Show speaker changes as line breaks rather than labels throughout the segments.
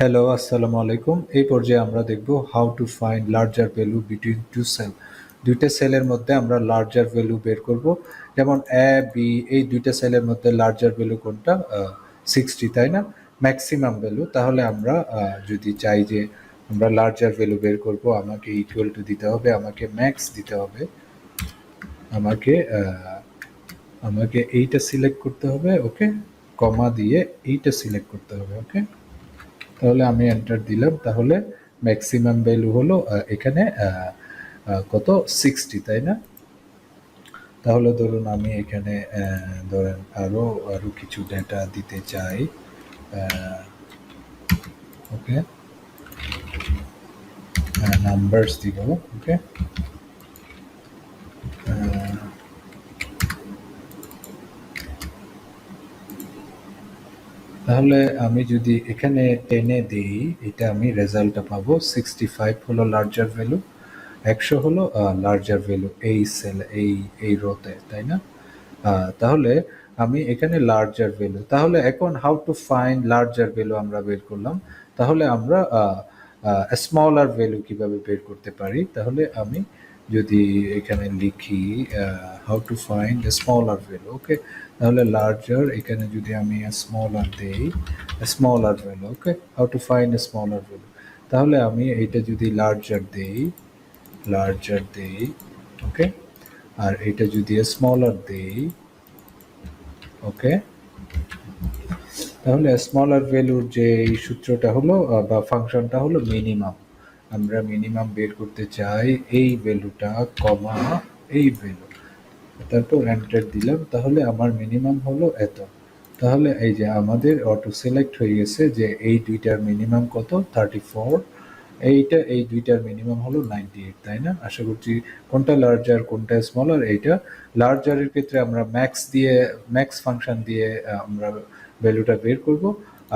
Hello, আসসালামু আলাইকুম। এই পর্যায়ে আমরা দেখব how to find larger value between two cell. দুইটা সেলের মধ্যে আমরা লার্জার ভ্যালু বের করব। যেমন এ বি, এই দুইটা সেলের মধ্যে লার্জার ভ্যালু কোনটা? 60, তাই না? Maximum value. তাহলে আমরা যদি চাই যে আমরা লার্জার ভ্যালু বের করব, আমাকে ইকুয়াল টু দিতে হবে, আমাকে ম্যাক্স দিতে হবে, আমাকে আমাকে এইটা সিলেক্ট করতে হবে, ওকে, কমা দিয়ে এইটা সিলেক্ট করতে হবে, ওকে। তাহলে আমি এন্টার দিলাম। তাহলে ম্যাক্সিমাম ভ্যালু হলো এখানে কত? 60, তাই না? তাহলে ধরুন আমি এখানে ধরেন আরো কিছু ডেটা দিতে চাই, ওকে, নাম্বারস দিব, ওকে। তাহলে আমি যদি এখানে 10-এ দিই, এটা আমি রেজাল্টটা পাবো 65 হলো লার্জার ভ্যালু, 100 হলো লার্জার ভ্যালু এই সেল, এই রোতে, তাই না? তাহলে আমি এখানে লার্জার ভ্যালু, তাহলে এখন how to find larger value আমরা বের করলাম। তাহলে আমরা স্মলার ভ্যালু কিভাবে বের করতে পারি? তাহলে আমি যদি এখানে লিখি how to find smaller value, okay. তাহলে লার্জার, এখানে যদি আমি স্মলার দেই, smaller value, okay, how to find smaller value. তাহলে আমি এইটা যদি লার্জার দেই, ওকে, আর এটা যদি স্মলার দেই, ওকে, তাহলে স্মলার ভ্যালুর যে এই সূত্রটা হলো বা ফাংশনটা হলো মিনিমাম। আমরা মিনিমাম বের করতে চাই এই ভ্যালুটা, কমা এই ভ্যালু, তারপর এন্টার দিলাম। তাহলে আমার মিনিমাম হলো এত। তাহলে এই যে আমাদের অটো সিলেক্ট হয়ে গেছে যে এই দুইটার মিনিমাম কত? 34। এই দুইটার মিনিমাম হলো 98, তাই না? আশা করছি কোনটা লার্জার কোনটা স্মলার, এইটা লার্জারের ক্ষেত্রে আমরা ম্যাক্স ফাংশন দিয়ে আমরা ভ্যালুটা বের করব,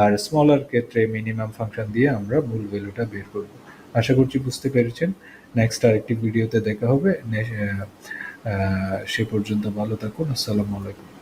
আর স্মলার ক্ষেত্রে মিনিমাম ফাংশন দিয়ে আমরা মূল ভ্যালুটা বের করব। আশা করছি বুঝতে পেরেছেন। নেক্সট আরেকটি ভিডিওতে দেখা হবে। সে পর্যন্ত ভালো থাকুন। আসসালামু আলাইকুম।